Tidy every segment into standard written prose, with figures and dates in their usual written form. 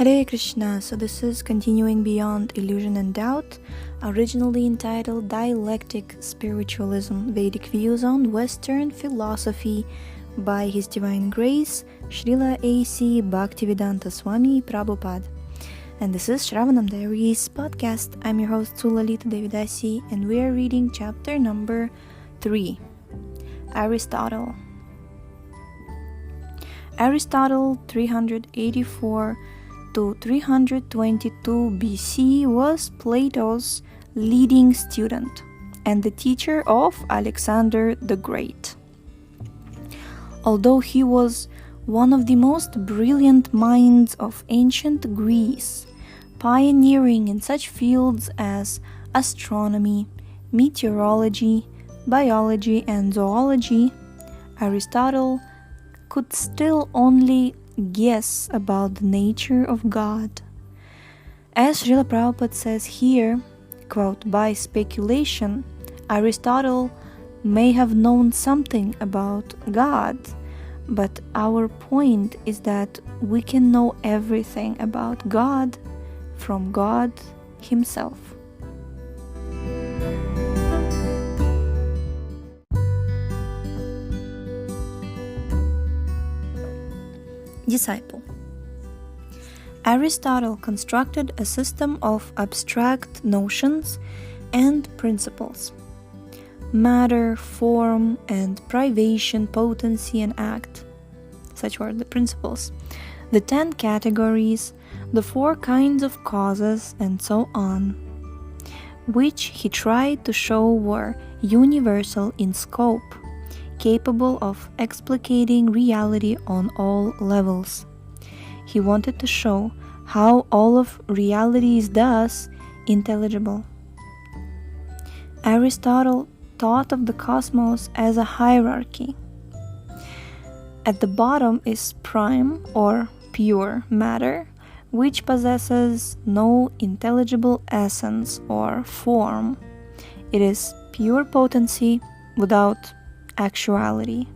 Hare Krishna. So this is continuing beyond illusion and doubt, originally entitled Dialectic, Spiritualism, Vedic Views on Western Philosophy by His Divine Grace, Srila A.C. Bhaktivedanta Swami Prabhupada. And this is Shravanam Diaries podcast. I'm your host Sulalita Devidasi, and we are reading chapter number 3, Aristotle. Aristotle, 384 to 322 BC, was Plato's leading student and the teacher of Alexander the Great. Although he was one of the most brilliant minds of ancient Greece, pioneering in such fields as astronomy, meteorology, biology, and zoology, Aristotle could still only guess about the nature of God. As Srila Prabhupada says here, quote, by speculation, Aristotle may have known something about God, but our point is that we can know everything about God from God Himself. Disciple. Aristotle constructed a system of abstract notions and principles: matter, form, and privation, potency, and act. Such were the principles. The 10 categories, the 4 kinds of causes, and so on, which he tried to show were universal in scope, capable of explicating reality on all levels. He wanted to show how all of reality is thus intelligible. Aristotle thought of the cosmos as a hierarchy. At the bottom is prime or pure matter, which possesses no intelligible essence or form. It is pure potency without actuality.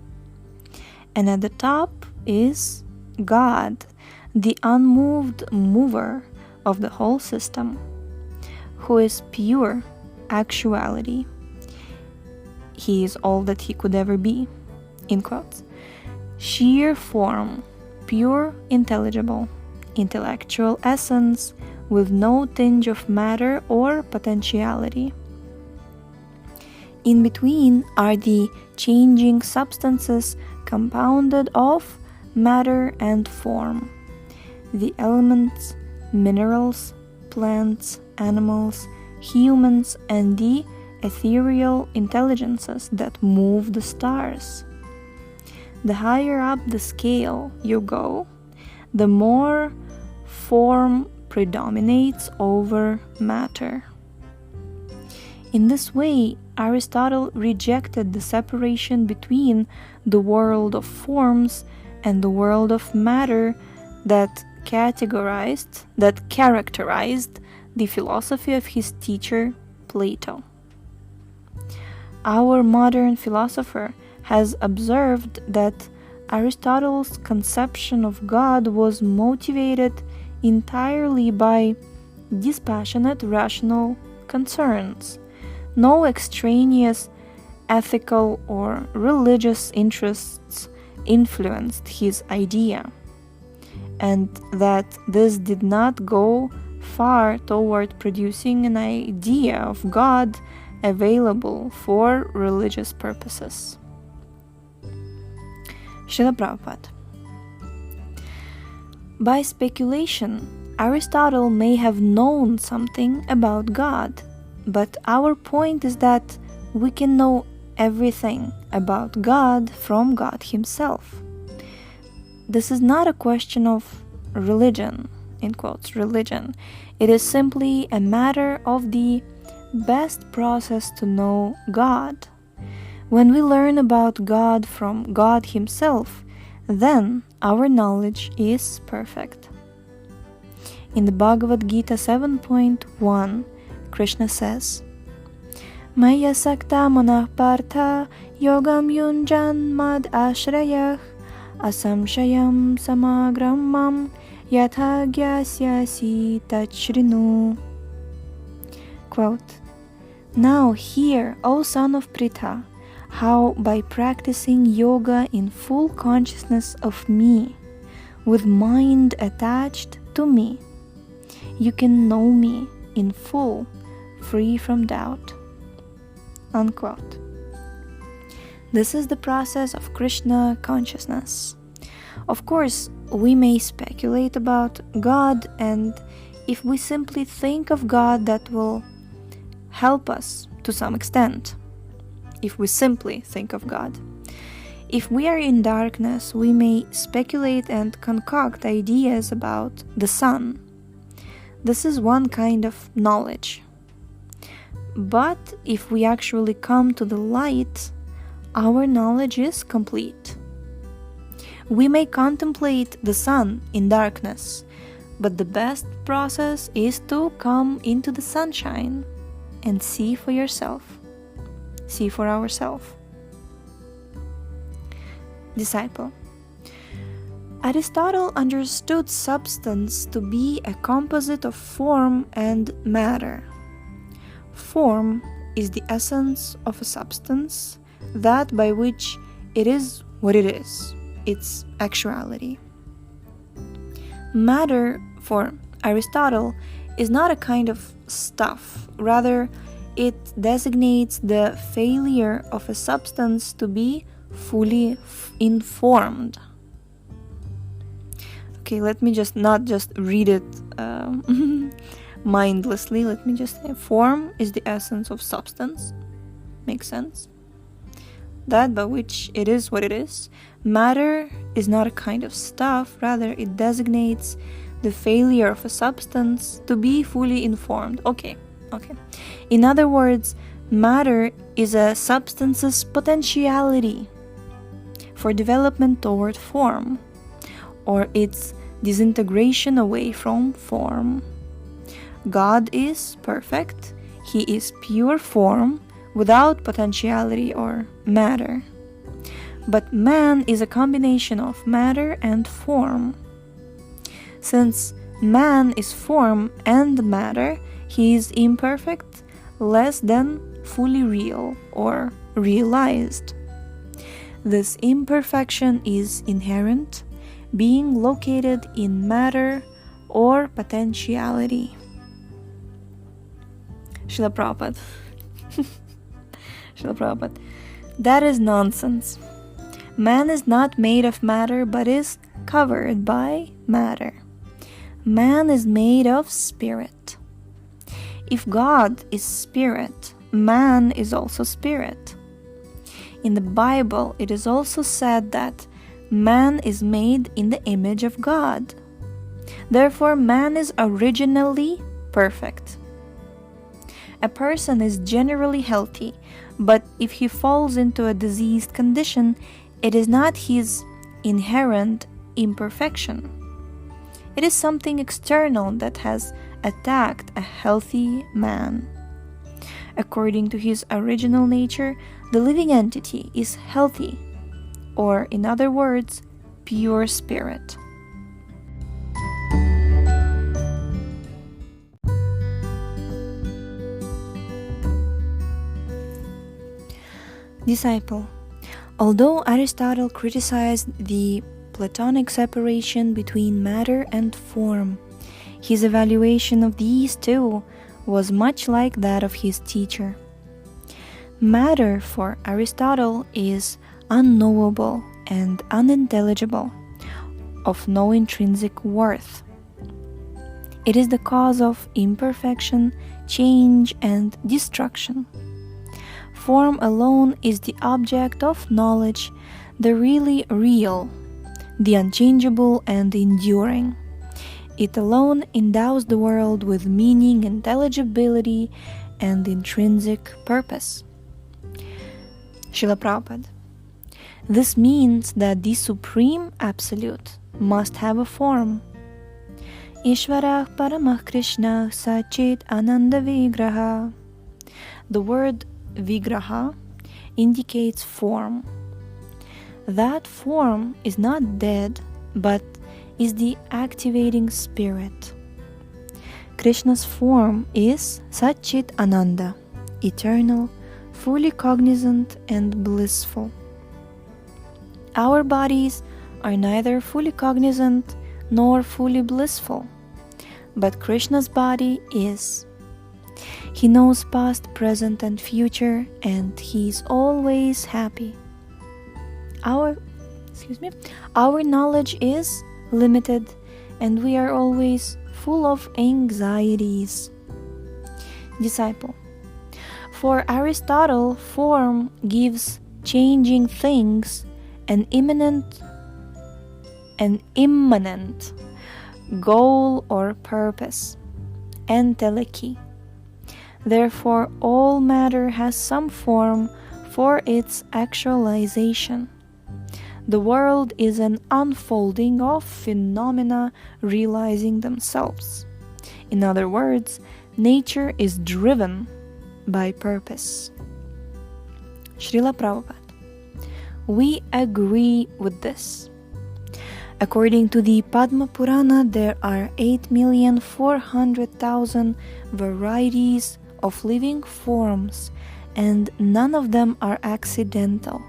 And at the top is God, the unmoved mover of the whole system, who is pure actuality. He is all that he could ever be, in quotes. Sheer form, pure intelligible, intellectual essence with no tinge of matter or potentiality. In between are the changing substances compounded of matter and form, the elements, minerals, plants, animals, humans, and the ethereal intelligences that move the stars. The higher up the scale you go, the more form predominates over matter. In this way, Aristotle rejected the separation between the world of forms and the world of matter that characterized the philosophy of his teacher Plato. Our modern philosopher has observed that Aristotle's conception of God was motivated entirely by dispassionate rational concerns. No extraneous ethical or religious interests influenced his idea, and that this did not go far toward producing an idea of God available for religious purposes. Srila Prabhupada. By speculation, Aristotle may have known something about God, but our point is that we can know everything about God from God Himself. This is not a question of religion, in quotes, religion. It is simply a matter of the best process to know God. When we learn about God from God Himself, then our knowledge is perfect. In the Bhagavad Gita 7.1, Krishna says, Maya sakta manah partha yogam yunjan mad ashrayah asamshayam samagramam yatha gyasyasi tachrinu. Quote, now hear, O son of Pritha, how by practicing yoga in full consciousness of me, with mind attached to me, you can know me in full, free from doubt. Unquote. This is the process of Krishna consciousness. Of course, we may speculate about God, and if we simply think of God, that will help us to some extent. If we simply think of God. If we are in darkness, we may speculate and concoct ideas about the sun. This is one kind of knowledge. But if we actually come to the light, our knowledge is complete. We may contemplate the sun in darkness, but the best process is to come into the sunshine and see for yourself. See for ourselves. Disciple. Aristotle understood substance to be a composite of form and matter. Form is the essence of a substance, that by which it is what it is, its actuality. Matter, for Aristotle, is not a kind of stuff. Rather, it designates the failure of a substance to be fully informed. Okay, let me not just read it mindlessly. Let me just say, form is the essence of substance. Makes sense? That by which it is what it is. Matter is not a kind of stuff. Rather, it designates the failure of a substance to be fully informed. Okay. In other words, matter is a substance's potentiality for development toward form, or its disintegration away from form. God is perfect. He is pure form without potentiality or matter. But man is a combination of matter and form. Since man is form and matter, he is imperfect, less than fully real or realized. This imperfection is inherent, being located in matter or potentiality. Srila Prabhupada. Srila Prabhupada. That is nonsense. Man is not made of matter but is covered by matter. Man is made of spirit. If God is spirit, man is also spirit. In the Bible, it is also said that man is made in the image of God. Therefore, man is originally perfect. A person is generally healthy, but if he falls into a diseased condition, it is not his inherent imperfection. It is something external that has attacked a healthy man. According to his original nature, the living entity is healthy, or in other words, pure spirit. Disciple. Although Aristotle criticized the Platonic separation between matter and form, his evaluation of these two was much like that of his teacher. Matter for Aristotle is unknowable and unintelligible, of no intrinsic worth. It is the cause of imperfection, change, and destruction. Form alone is the object of knowledge, the really real, the unchangeable and enduring. It alone endows the world with meaning, intelligibility, and intrinsic purpose. Srila Prabhupada. This means that the Supreme Absolute must have a form. Ishvarah Paramah Krishna Sachet Ananda Vigraha. The word Vigraha indicates form. That form is not dead, but is the activating spirit. Krishna's form is Satchit Ananda, eternal, fully cognizant and blissful. Our bodies are neither fully cognizant nor fully blissful, but Krishna's body is. He knows past, present, and future, and he is always happy. Our knowledge is limited, and we are always full of anxieties. Disciple. For Aristotle, form gives changing things an immanent goal or purpose, entelechy. Therefore, all matter has some form for its actualization. The world is an unfolding of phenomena realizing themselves. In other words, nature is driven by purpose. Srila Prabhupada. We agree with this. According to the Padma Purana, there are 8,400,000 varieties of living forms, and none of them are accidental.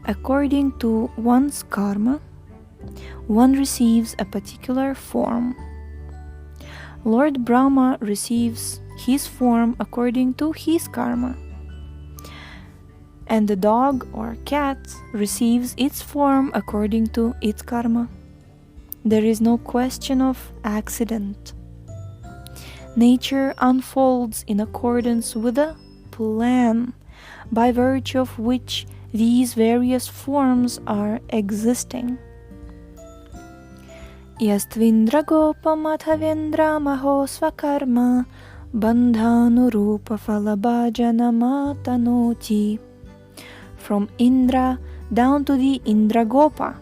According to one's karma, one receives a particular form. Lord Brahma receives his form according to his karma, and the dog or cat receives its form according to its karma. There is no question of accident. Nature unfolds in accordance with a plan, by virtue of which these various forms are existing. Yastvindra mathavendra maho svakarma bandhanurupa falabhajana matanoti. From Indra down to the Indragopa,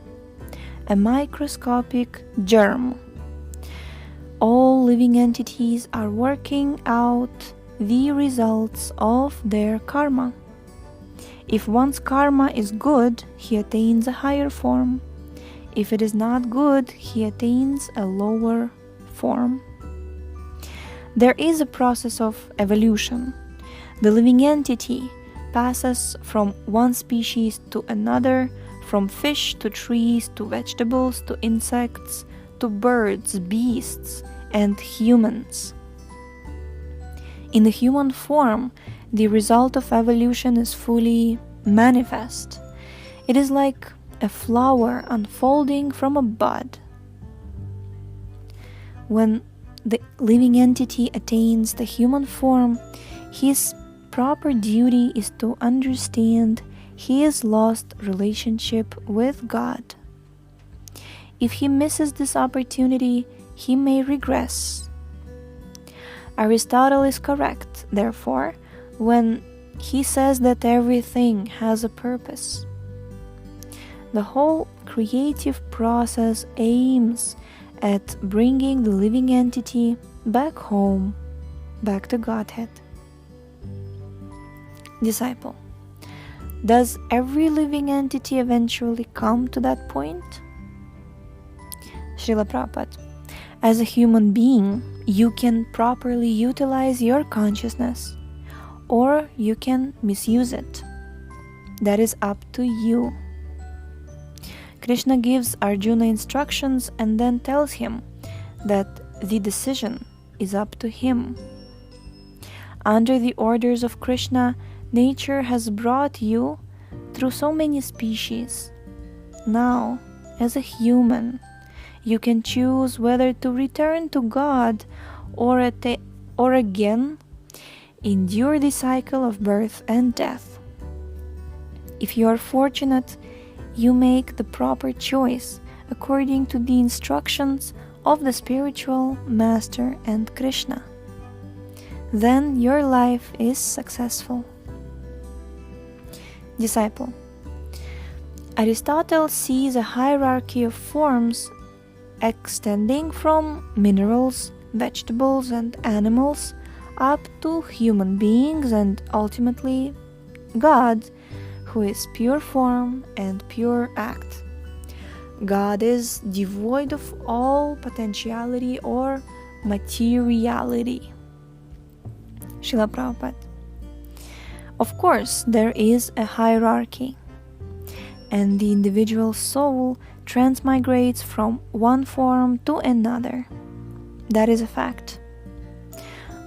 a microscopic germ. All living entities are working out the results of their karma. If one's karma is good, he attains a higher form. If it is not good, he attains a lower form. There is a process of evolution. The living entity passes from one species to another, from fish to trees to vegetables to insects to birds, beasts, and humans. In the human form, the result of evolution is fully manifest. It is like a flower unfolding from a bud. When the living entity attains the human form, his proper duty is to understand his lost relationship with God. If he misses this opportunity, he may regress. Aristotle is correct, therefore, when he says that everything has a purpose. The whole creative process aims at bringing the living entity back home, back to Godhead. Disciple. Does every living entity eventually come to that point? Srila Prabhupada. As a human being, you can properly utilize your consciousness, or you can misuse it. That is up to you. Krishna gives Arjuna instructions and then tells him that the decision is up to him. Under the orders of Krishna, nature has brought you through so many species. Now, as a human, you can choose whether to return to God or again endure the cycle of birth and death. If you are fortunate, you make the proper choice according to the instructions of the spiritual master and Krishna. Then your life is successful. Disciple. Aristotle sees a hierarchy of forms extending from minerals, vegetables, and animals up to human beings and ultimately God, who is pure form and pure act. God is devoid of all potentiality or materiality. Srila Prabhupada. Of course, there is a hierarchy, and the individual soul transmigrates from one form to another. That is a fact.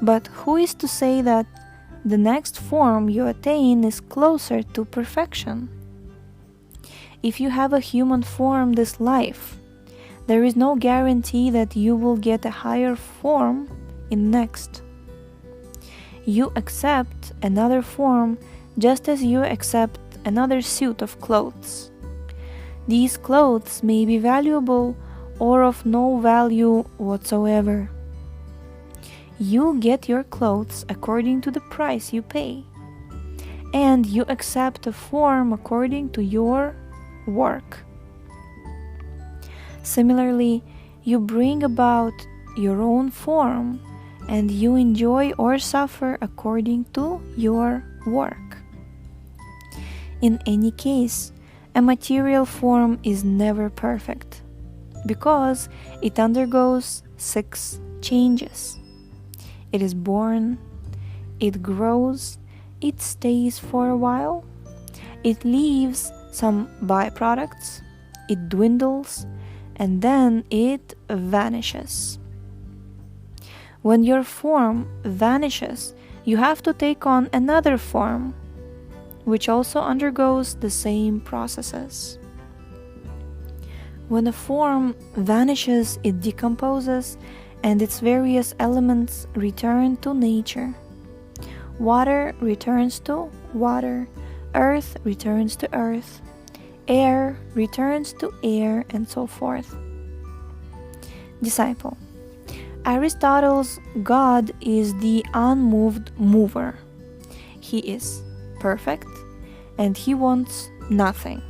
But who is to say that the next form you attain is closer to perfection? If you have a human form this life, there is no guarantee that you will get a higher form in next. You accept another form just as you accept another suit of clothes. These clothes may be valuable or of no value whatsoever. You get your clothes according to the price you pay, and you accept a form according to your work. Similarly, you bring about your own form, and you enjoy or suffer according to your work. In any case, a material form is never perfect, because it undergoes 6 changes. It is born, it grows, it stays for a while, it leaves some byproducts, it dwindles, and then it vanishes. When your form vanishes, you have to take on another form, which also undergoes the same processes. When a form vanishes, it decomposes, and its various elements return to nature. Water returns to water, earth returns to earth, air returns to air, and so forth. Disciple. Aristotle's God is the unmoved mover. He is perfect, and he wants nothing.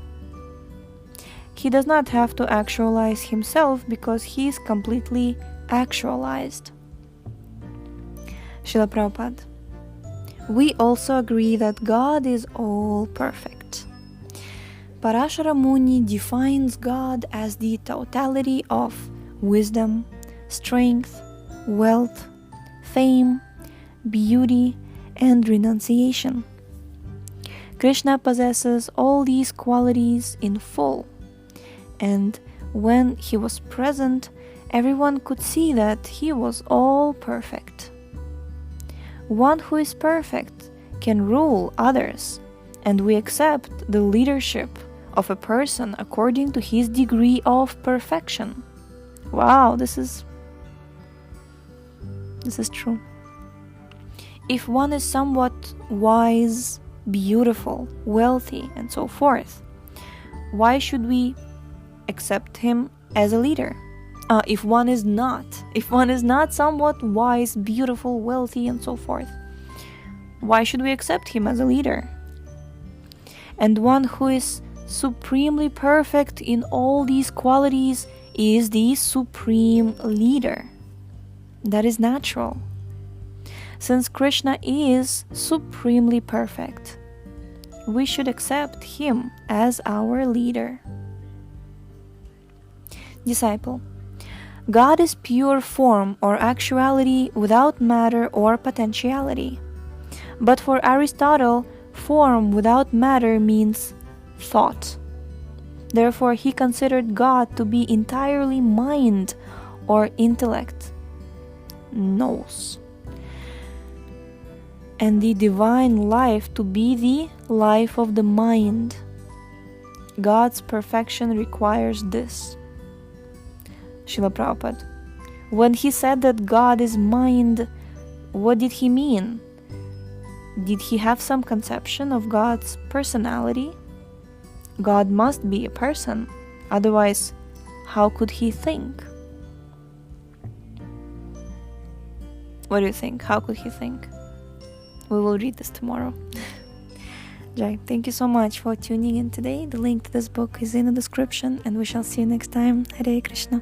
He does not have to actualize himself because he is completely actualized. Srila Prabhupada. We also agree that God is all perfect. Parashara Muni defines God as the totality of wisdom, strength, wealth, fame, beauty, and renunciation. Krishna possesses all these qualities in full, and when he was present, everyone could see that he was all perfect. One who is perfect can rule others, and we accept the leadership of a person according to his degree of perfection. Wow, this is true. If one is somewhat wise, beautiful, wealthy, and so forth, why should we accept him as a leader? If one is not somewhat wise, beautiful, wealthy, and so forth, why should we accept him as a leader? And one who is supremely perfect in all these qualities is the supreme leader. That is natural. Since Krishna is supremely perfect, we should accept him as our leader. Disciple. God is pure form or actuality without matter or potentiality. But for Aristotle, form without matter means thought. Therefore, he considered God to be entirely mind or intellect, nous, and the divine life to be the life of the mind. God's perfection requires this. Srila Prabhupada. When he said that God is mind, what did he mean? Did he have some conception of God's personality? God must be a person, otherwise, how could he think? What do you think? How could he think? We will read this tomorrow. Jai, thank you so much for tuning in today. The link to this book is in the description, and we shall see you next time. Hare Krishna.